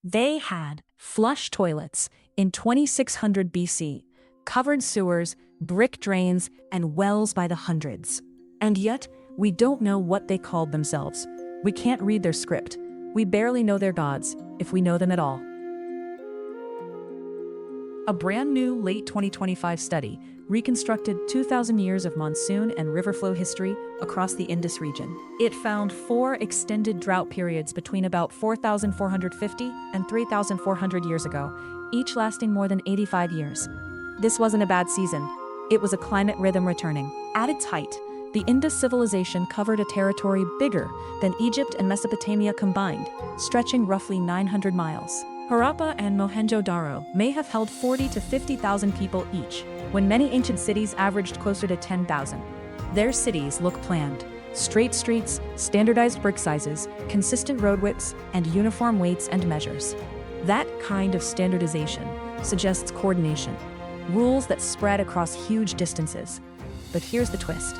They had flush toilets in 2600 BC, covered sewers, brick drains, and wells by the hundreds. And yet, we don't know what they called themselves. We can't read their script. We barely know their gods, if we know them at all. A brand new late 2025 study reconstructed 2,000 years of monsoon and river flow history across the Indus region. It found 4 extended drought periods between about 4,450 and 3,400 years ago, each lasting more than 85 years. This wasn't a bad season. It was a climate rhythm returning. At its height, the Indus civilization covered a territory bigger than Egypt and Mesopotamia combined, stretching roughly 900 miles. Harappa and Mohenjo-daro may have held 40 to 50,000 people each, when many ancient cities averaged closer to 10,000. Their cities look planned. Straight streets, standardized brick sizes, consistent road widths, and uniform weights and measures. That kind of standardization suggests coordination, rules that spread across huge distances. But here's the twist.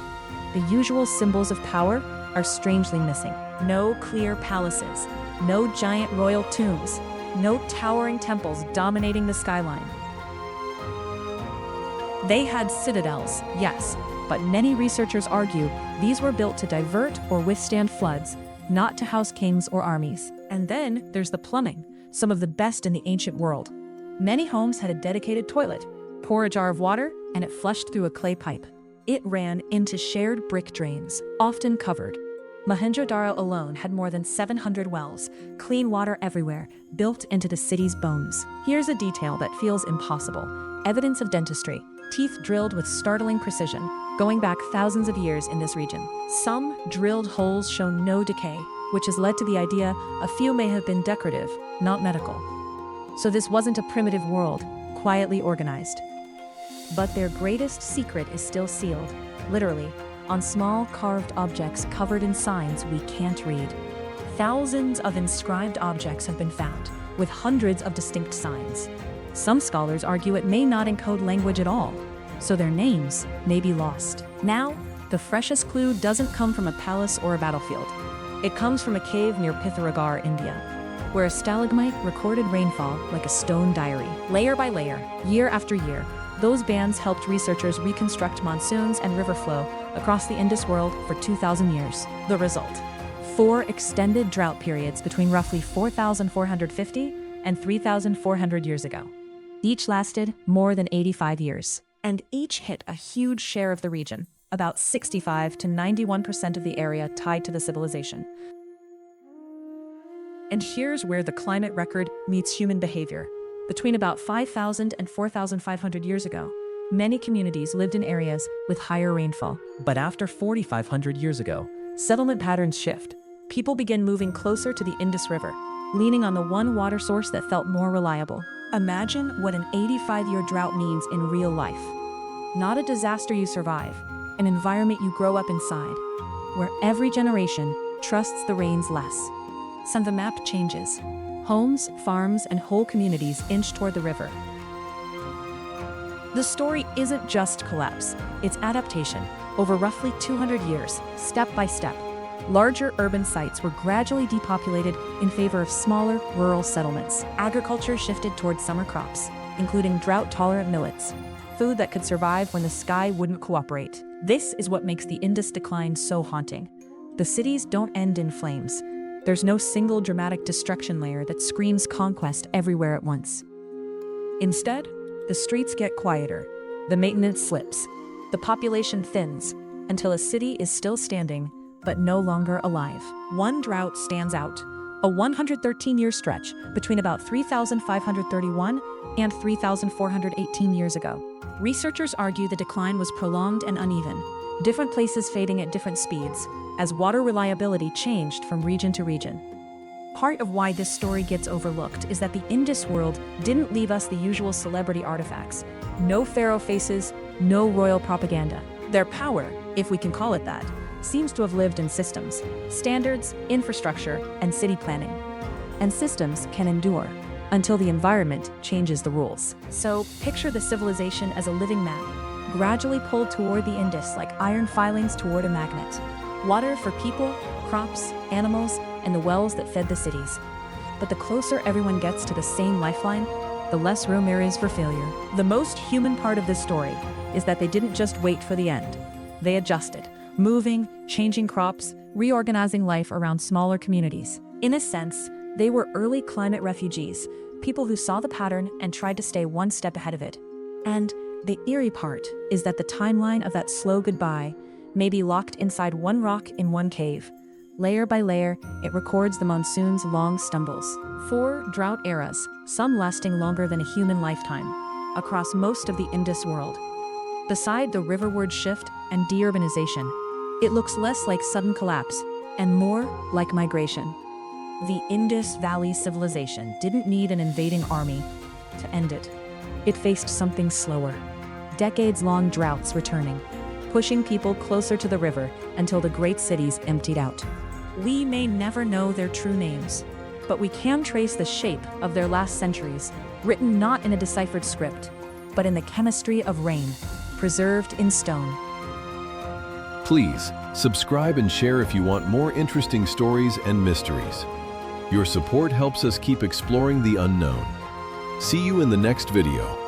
The usual symbols of power are strangely missing. No clear palaces, no giant royal tombs, no towering temples dominating the skyline. They had citadels, yes, but many researchers argue these were built to divert or withstand floods, not to house kings or armies. And then there's the plumbing, some of the best in the ancient world. Many homes had a dedicated toilet. Pour a jar of water, and it flushed through a clay pipe. It ran into shared brick drains, often covered. Mohenjo-daro alone had more than 700 wells, clean water everywhere, built into the city's bones. Here's a detail that feels impossible. Evidence of dentistry, teeth drilled with startling precision, going back thousands of years in this region. Some drilled holes show no decay, which has led to the idea a few may have been decorative, not medical. So this wasn't a primitive world, quietly organized. But their greatest secret is still sealed, literally, on small carved objects covered in signs we can't read. Thousands of inscribed objects have been found, with hundreds of distinct signs. Some scholars argue it may not encode language at all, so their names may be lost. Now, the freshest clue doesn't come from a palace or a battlefield. It comes from a cave near Pithoragarh, India, where a stalagmite recorded rainfall like a stone diary. Layer by layer, year after year, those bands helped researchers reconstruct monsoons and river flow across the Indus world for 2,000 years. The result: 4 extended drought periods between roughly 4,450 and 3,400 years ago. Each lasted more than 85 years, and each hit a huge share of the region, about 65 to 91% of the area tied to the civilization. And here's where the climate record meets human behavior. Between about 5,000 and 4,500 years ago, many communities lived in areas with higher rainfall. But after 4,500 years ago, settlement patterns shift. People begin moving closer to the Indus River, leaning on the one water source that felt more reliable. Imagine what an 85-year drought means in real life. Not a disaster you survive, an environment you grow up inside, where every generation trusts the rains less. So the map changes. Homes, farms, and whole communities inch toward the river. The story isn't just collapse, it's adaptation. Over roughly 200 years, step by step, larger urban sites were gradually depopulated in favor of smaller, rural settlements. Agriculture shifted toward summer crops, including drought-tolerant millets, food that could survive when the sky wouldn't cooperate. This is what makes the Indus decline so haunting. The cities don't end in flames. There's no single dramatic destruction layer that screams conquest everywhere at once. Instead, the streets get quieter, the maintenance slips, the population thins, until a city is still standing, but no longer alive. One drought stands out, a 113-year stretch between about 3,531 and 3,418 years ago. Researchers argue the decline was prolonged and uneven, different places fading at different speeds, as water reliability changed from region to region. Part of why this story gets overlooked is that the Indus world didn't leave us the usual celebrity artifacts. No pharaoh faces, no royal propaganda. Their power, if we can call it that, seems to have lived in systems, standards, infrastructure, and city planning. And systems can endure until the environment changes the rules. So picture the civilization as a living map, gradually pulled toward the Indus like iron filings toward a magnet. Water for people, crops, animals, and the wells that fed the cities. But the closer everyone gets to the same lifeline, the less room there is for failure. The most human part of this story is that they didn't just wait for the end. They adjusted, moving, changing crops, reorganizing life around smaller communities. In a sense, they were early climate refugees, people who saw the pattern and tried to stay one step ahead of it. And the eerie part is that the timeline of that slow goodbye may be locked inside one rock in one cave. Layer by layer, it records the monsoon's long stumbles. 4 drought eras, some lasting longer than a human lifetime, across most of the Indus world. Beside the riverward shift and deurbanization, it looks less like sudden collapse and more like migration. The Indus Valley Civilization didn't need an invading army to end it. It faced something slower. Decades-long droughts returning, pushing people closer to the river until the great cities emptied out. We may never know their true names, but we can trace the shape of their last centuries, written not in a deciphered script, but in the chemistry of rain, preserved in stone. Please subscribe and share if you want more interesting stories and mysteries. Your support helps us keep exploring the unknown. See you in the next video.